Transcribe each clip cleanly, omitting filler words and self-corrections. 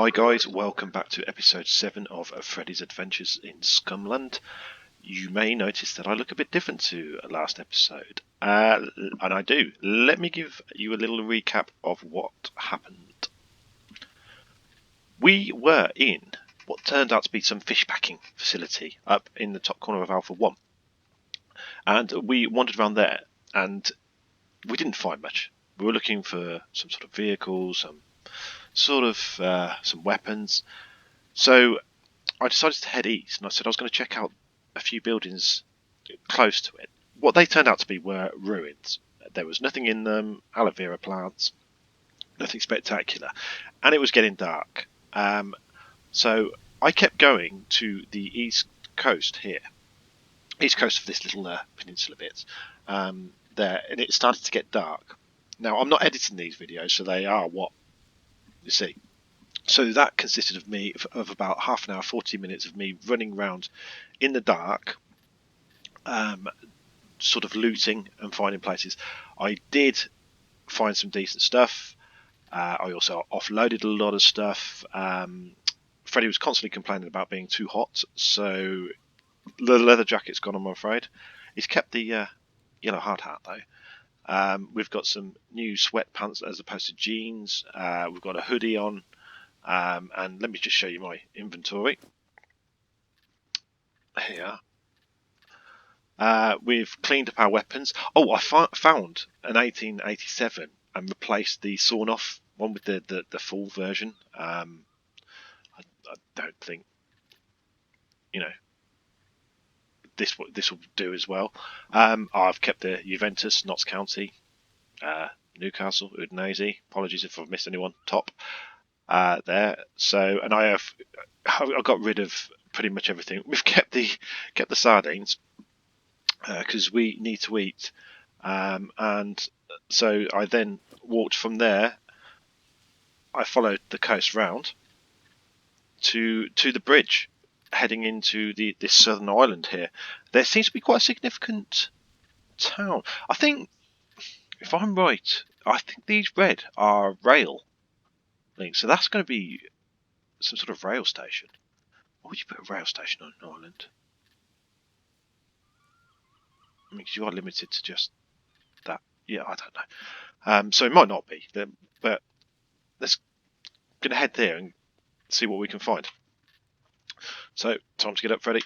Hi guys, welcome back to episode 7 of Freddie's Adventures in Scumland. You may notice that I look a bit different to last episode, and I do. Let me give you a little recap of what happened. We were in what turned out to be some fish packing facility up in the top corner of Alpha 1, and we wandered around there and we didn't find much. We were looking for some sort of vehicles, some weapons. So I decided to head east, and I said I was going to check out a few buildings close to it. What they turned out to be were ruins. There was nothing in them, aloe vera plants, nothing spectacular, and it was getting dark. So I kept going to the east coast here, east coast of this little peninsula bit there, and it started to get dark. Now I'm not editing these videos, so they are what you see. So that consisted of me of about half an hour, 40 minutes of me running around in the dark, sort of looting and finding places. I did find some decent stuff. I also offloaded a lot of stuff. Freddie was constantly complaining about being too hot, so the leather jacket's gone, I'm afraid. He's kept the yellow hard hat though. We've got some new sweatpants as opposed to jeans. We've got a hoodie on. And let me just show you my inventory. Here. We've cleaned up our weapons. Oh, I found an 1887 and replaced the sawn off one with the full version. I don't think, you know, this will do as well. I've kept the Juventus, Notts County, Newcastle, Udinese. Apologies if I've missed anyone. Top. There. So, and I got rid of pretty much everything. We've kept the sardines because we need to eat, and so I then walked from there. I followed the coast round to the bridge, heading into this southern island here. There seems to be quite a significant town. I think, if I'm right, I think these red are rail links. So that's going to be some sort of rail station. Why would you put a rail station on an island? I mean, 'cause you are limited to just that. Yeah, I don't know. So it might not be, but let's gonna head there and see what we can find. So, time to get up, Freddie.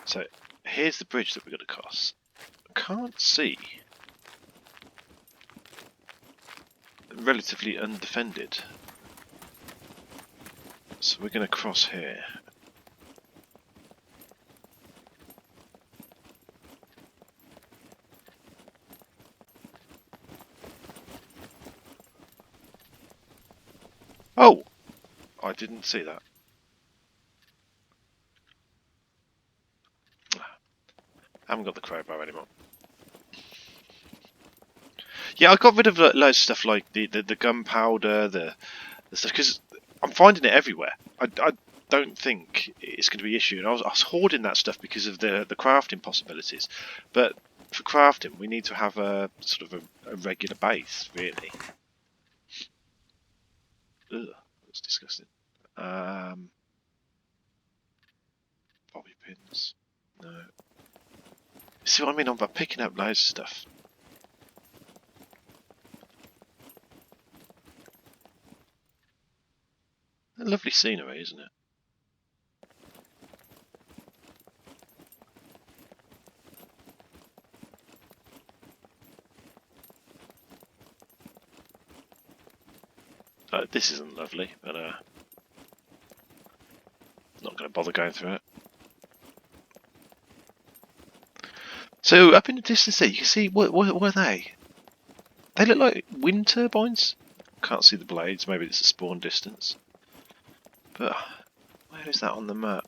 So, here's the bridge that we're going to cross. I can't see. Relatively undefended. So we're going to cross here. Oh! I didn't see that. I haven't got the crowbar anymore. Yeah, I got rid of loads of stuff like the gunpowder, the stuff, because I'm finding it everywhere. I don't think it's going to be an issue. And I was hoarding that stuff because of the crafting possibilities. But for crafting, we need to have a sort of a regular base, really. Ugh, that's disgusting. Bobby pins. No. See what I mean? I'm about picking up loads of stuff. A lovely scenery, isn't it? This isn't lovely, but not going to bother going through it. So up in the distance there, you can see what are they? They look like wind turbines. Can't see the blades. Maybe it's a spawn distance. But where is that on the map?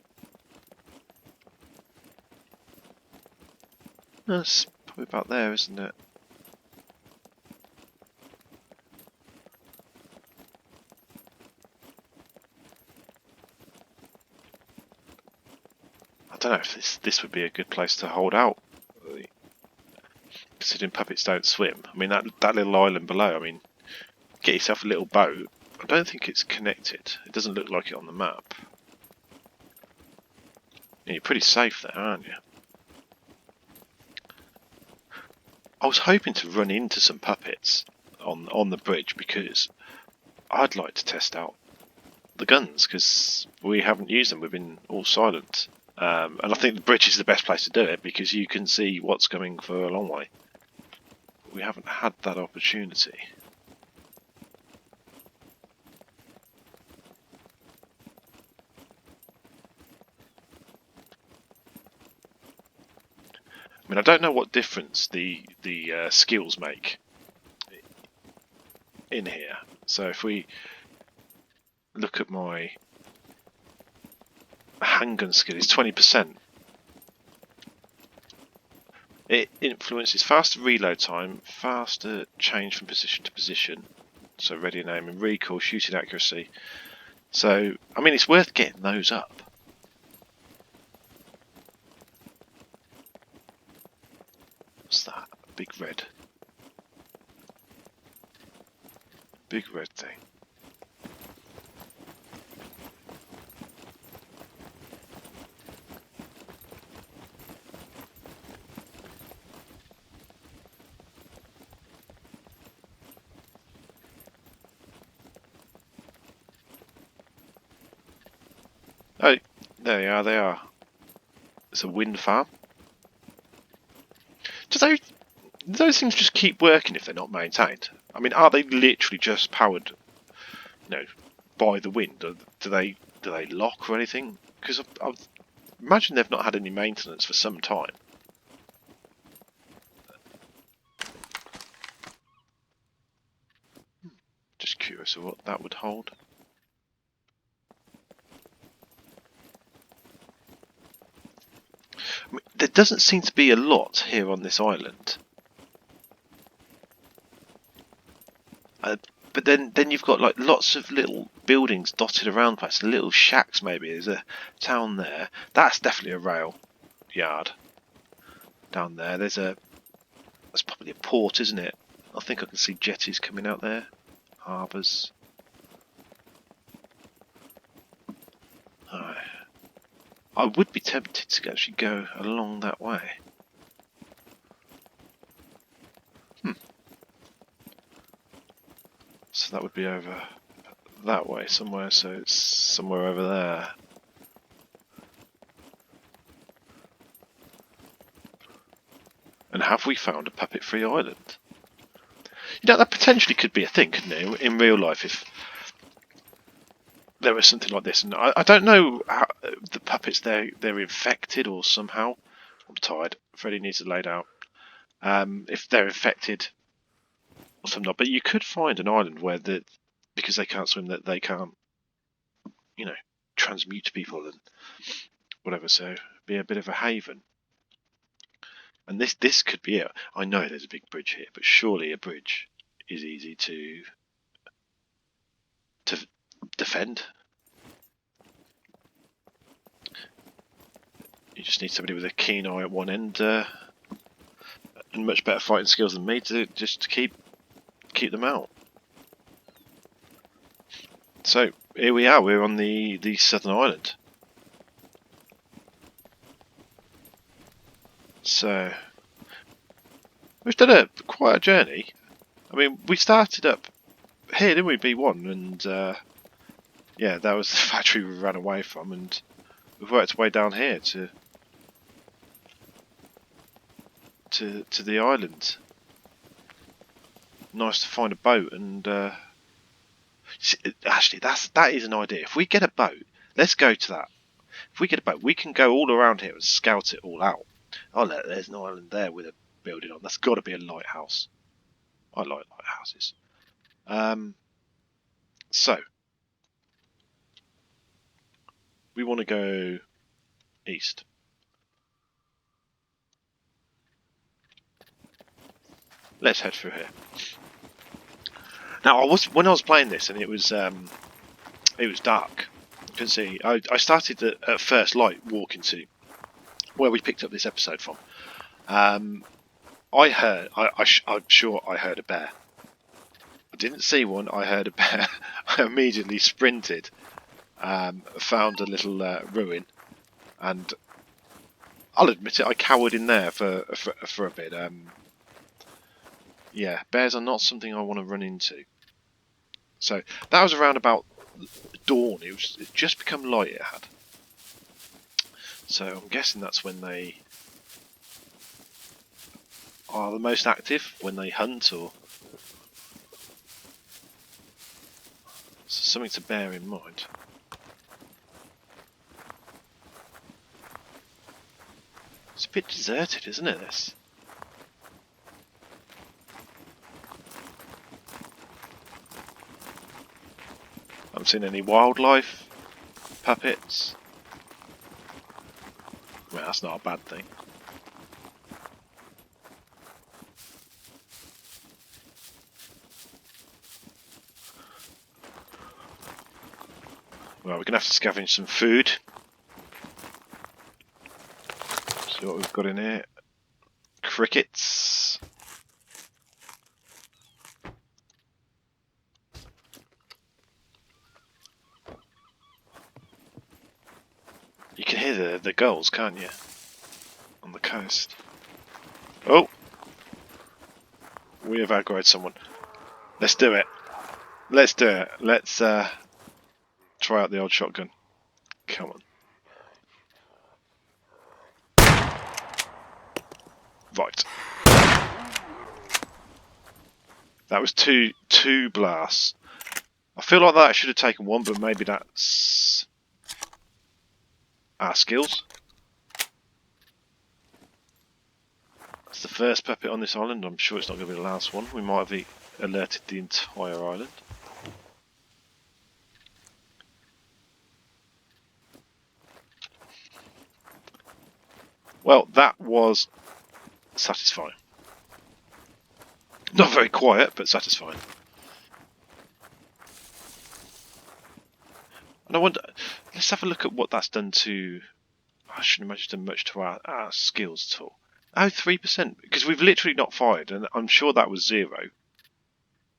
That's probably about there, isn't it? I don't know if this would be a good place to hold out, considering puppets don't swim. I mean, that little island below, I mean, get yourself a little boat. I don't think it's connected. It doesn't look like it on the map. Yeah, you're pretty safe there, aren't you? I was hoping to run into some puppets on the bridge because I'd like to test out the guns because we haven't used them. We've been all silent. And I think the bridge is the best place to do it because you can see what's coming for a long way. We haven't had that opportunity. I mean, I don't know what difference the skills make in here. So if we look at my handgun skill, it's 20%. It influences faster reload time, faster change from position to position. So ready and aim and recoil, shooting accuracy. So, I mean, it's worth getting those up. What's that? Big red. Big red thing. Oh, there they are, they are. It's a wind farm. Do those things just keep working if they're not maintained? I mean, are they literally just powered, by the wind? Or do they lock or anything? Because I imagine they've not had any maintenance for some time. Just curious of what that would hold. I mean, there doesn't seem to be a lot here on this island. But then you've got like lots of little buildings dotted around, perhaps little shacks maybe. There's a town there. That's definitely a rail yard. Down there, that's probably a port, isn't it? I think I can see jetties coming out there. Harbours. I would be tempted to actually go along that way. So that would be over that way somewhere, so it's somewhere over there. And have we found a puppet-free island? That potentially could be a thing, couldn't it, in real life, if there was something like this. And I don't know how the puppets, they're infected or somehow. I'm tired. Freddie needs to lay down. If they're infected or something, but you could find an island where because they can't swim, that they can't, transmute people and whatever. So be a bit of a haven. And this could be it. I know there's a big bridge here, but surely a bridge is easy to defend. You just need somebody with a keen eye at one end and much better fighting skills than me to keep them out. So here we are. We're on the southern island. So we've done quite a journey. I mean, we started up here, didn't we? B1, and yeah, that was the factory we ran away from, and we've worked our way down here to the island. Nice to find a boat, and actually, that is an idea. If we get a boat, let's go to that. If we get a boat, we can go all around here and scout it all out. Oh, look, there's an island there with a building on. That's got to be a lighthouse. I like lighthouses. So we want to go east. Let's head through here. Now, when I was playing this, and it was dark. You can see. I started at first light walking to where we picked up this episode from. I'm sure I heard a bear. I didn't see one. I heard a bear. I immediately sprinted, found a little ruin, and I'll admit it, I cowered in there for a bit. Yeah, bears are not something I want to run into. So that was around about dawn. It just become light. It had. So I'm guessing that's when they are the most active, when they hunt, or so something to bear in mind. It's a bit deserted, isn't it, this? I haven't seen any wildlife, puppets. Well, that's not a bad thing. Well, we're going to have to scavenge some food. See what we've got in here. Crickets. You can hear the gulls, can't you? On the coast. Oh! We have aggroed someone. Let's do it. Let's do it. Let's try out the old shotgun. Come on. Right. That was two blasts. I feel like that should have taken one, but maybe that's our skills. That's the first puppet on this island. I'm sure it's not going to be the last one. We might have alerted the entire island. Well, that was satisfying. Not very quiet, but satisfying. And I wonder, let's have a look at what that's done to, I shouldn't imagine it's done much to our skills at all. Oh, 3%, because we've literally not fired, and I'm sure that was 0.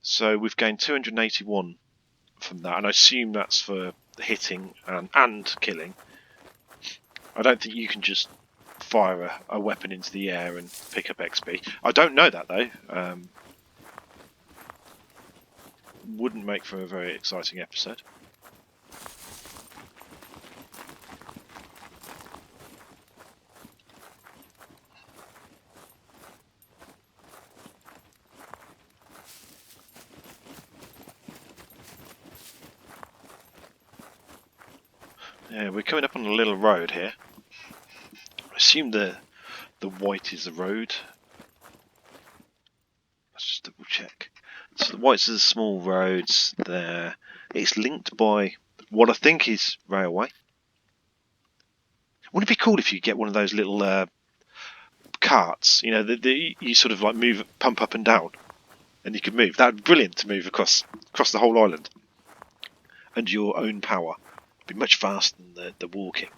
So we've gained 281 from that, and I assume that's for hitting and killing. I don't think you can just fire a weapon into the air and pick up XP. I don't know that, though. Wouldn't make for a very exciting episode. Yeah, we're coming up on a little road here. I assume the white is the road. Let's just double check. So the whites are the small roads there. It's linked by what I think is railway. Wouldn't it be cool if you get one of those little carts? You know, you sort of like pump up and down, and you can move. That'd be brilliant to move across the whole island under your own power. It'd be much faster than the walking.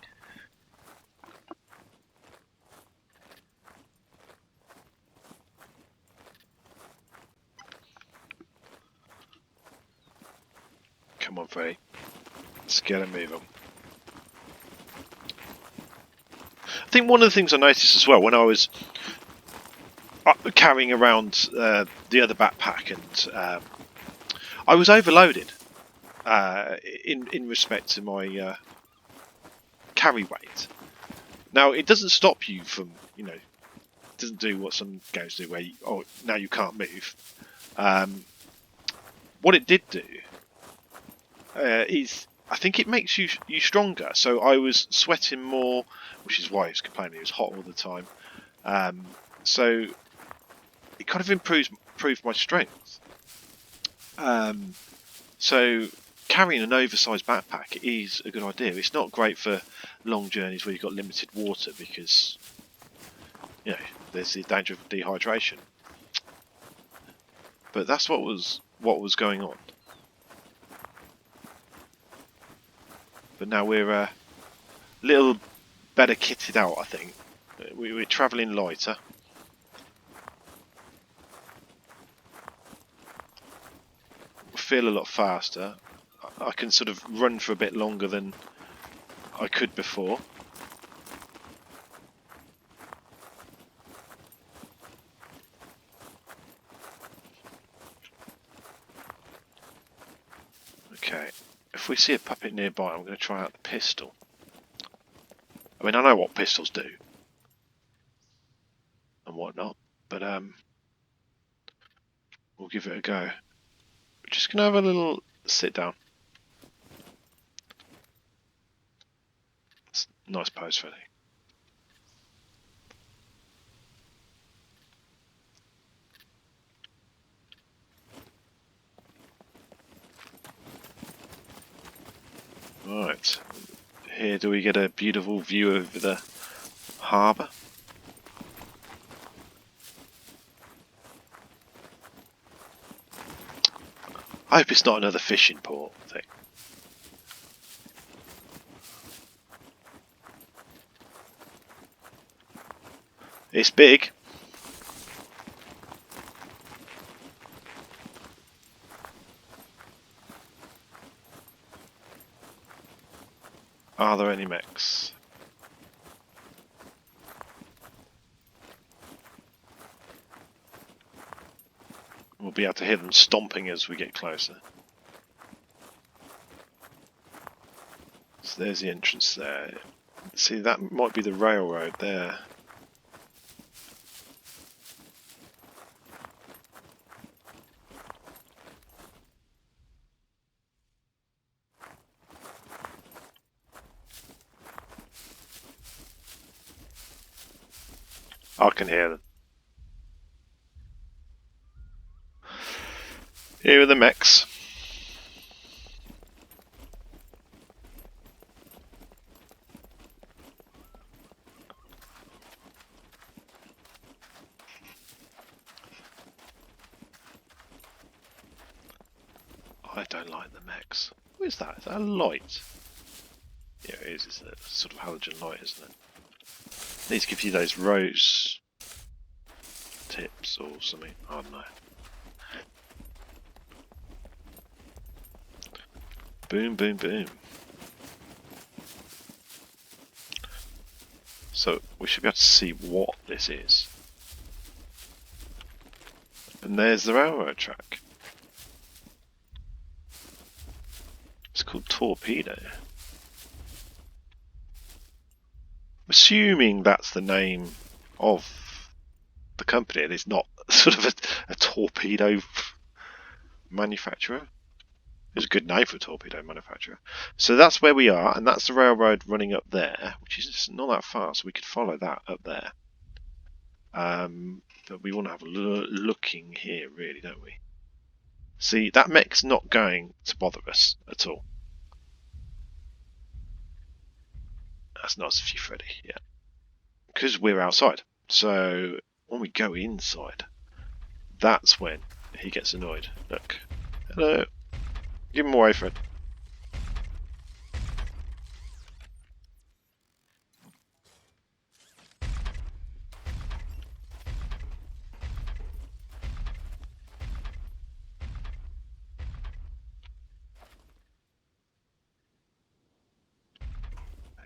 Come on, Freddie. Let's get a move on. I think one of the things I noticed as well when I was carrying around the other backpack, and I was overloaded in respect to my carry weight. Now, it doesn't stop you from, you know, it doesn't do what some games do where now you can't move. What it did do is, I think it makes you stronger. So I was sweating more, which is why he was complaining it was hot all the time. So it kind of improved my strength. So carrying an oversized backpack is a good idea. It's not great for long journeys where you've got limited water because, you know, there's the danger of dehydration. But that's what was going on. But now we're a little better kitted out, I think. We're travelling lighter. feel a lot faster. I can sort of run for a bit longer than I could before. Okay, if we see a puppet nearby, I'm going to try out the pistol. I mean, I know what pistols do and whatnot, but we'll give it a go. We're just going to have a little sit down. Nice pose, Freddie. Right, here do we get a beautiful view over the harbour. I hope it's not another fishing port thing. It's big. Are there any mechs? We'll be able to hear them stomping as we get closer. So there's the entrance there. See, that might be the railroad there. I can hear them. Here are the mechs. I don't like the mechs. What is that? Is that a light? Yeah, it is. It's a sort of halogen light, isn't it? Needs to give you those rose tips or something. I don't know. Boom, boom, boom. So we should be able to see what this is. And there's the railroad track. It's called Torpedo. I'm assuming that's the name of the company. It is not sort of a torpedo manufacturer. It's a good name for a torpedo manufacturer. So that's where we are, and that's the railroad running up there, which is not that far, so we could follow that up there. But we want to have a looking here, really, don't we? See, that mech's not going to bother us at all. That's nice of you, Freddie, yeah. Because we're outside. So when we go inside, that's when he gets annoyed. Look. Hello. Give him away, Fred.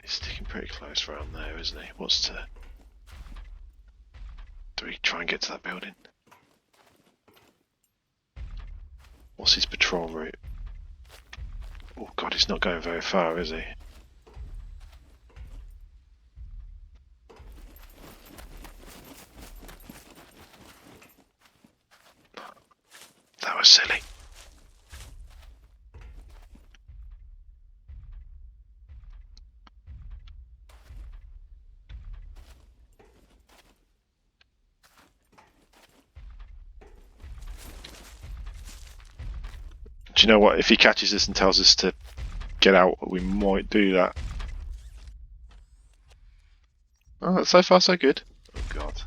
He's sticking pretty close around there, isn't he? Wants to... Do we try and get to that building? What's his patrol route? Oh god, he's not going very far, is he? That was silly. Do you know what? If he catches us and tells us to get out, we might do that. Oh, so far so good. Oh god.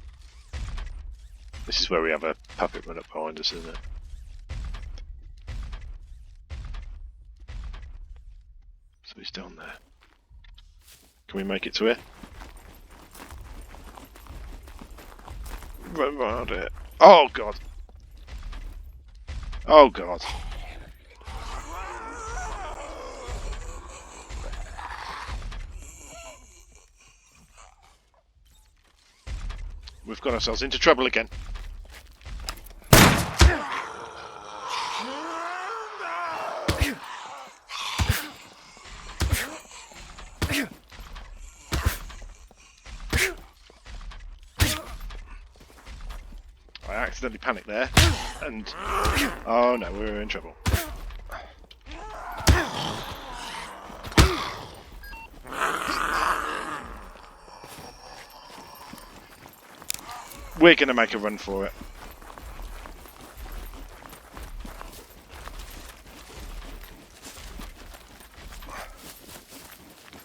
This is where we have a puppet run up behind us, isn't it? So he's down there. Can we make it to it? Run around it. Oh god. Oh god. We've got ourselves into trouble again. I accidentally panicked there, and oh no, we're in trouble. We're going to make a run for it.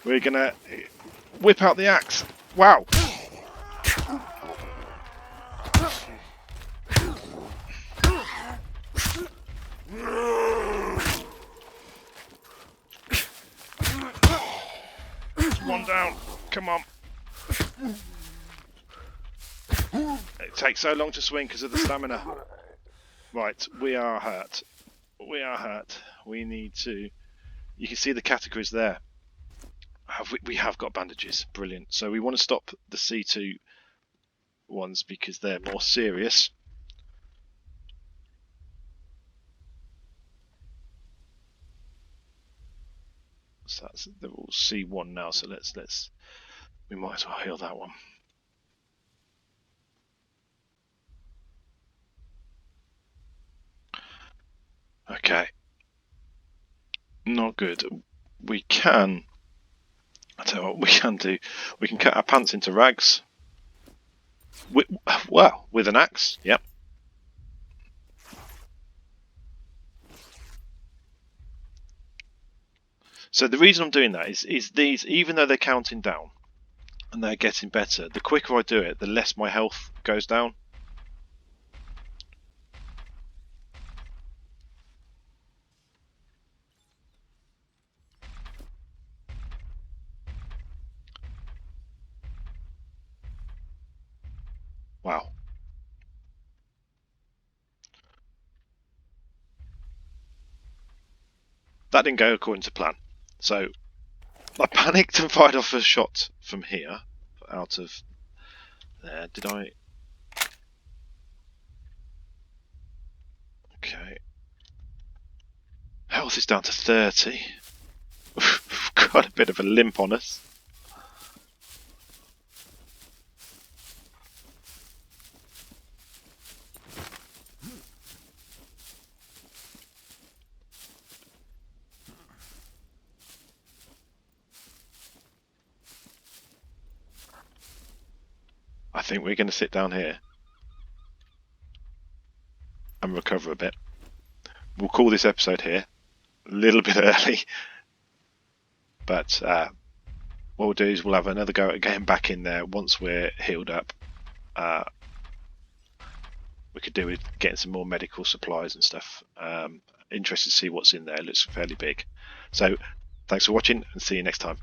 We're going to whip out the axe. Wow. One down. Come on. It takes so long to swing because of the stamina. Right, we are hurt. We are hurt. We need to... You can see the categories there. We have got bandages. Brilliant. So we want to stop the C2 ones because they're more serious. So they're all C1 now. So let's we might as well heal that one. Okay. Not good. We can... I tell you what we can do. We can cut our pants into rags. Well, with an axe. Yep. So the reason I'm doing that is these, even though they're counting down and they're getting better, the quicker I do it, the less my health goes down. Wow. That didn't go according to plan. So I panicked and fired off a shot from here, out of there. Did I? Okay. Health is down to 30. We've got a bit of a limp on us. I think we're going to sit down here and recover a bit. We'll call this episode here, a little bit early, but what we'll do is we'll have another go at getting back in there once we're healed up. We could do with getting some more medical supplies and stuff. Interested to see what's in there. It looks fairly big. So thanks for watching and see you next time.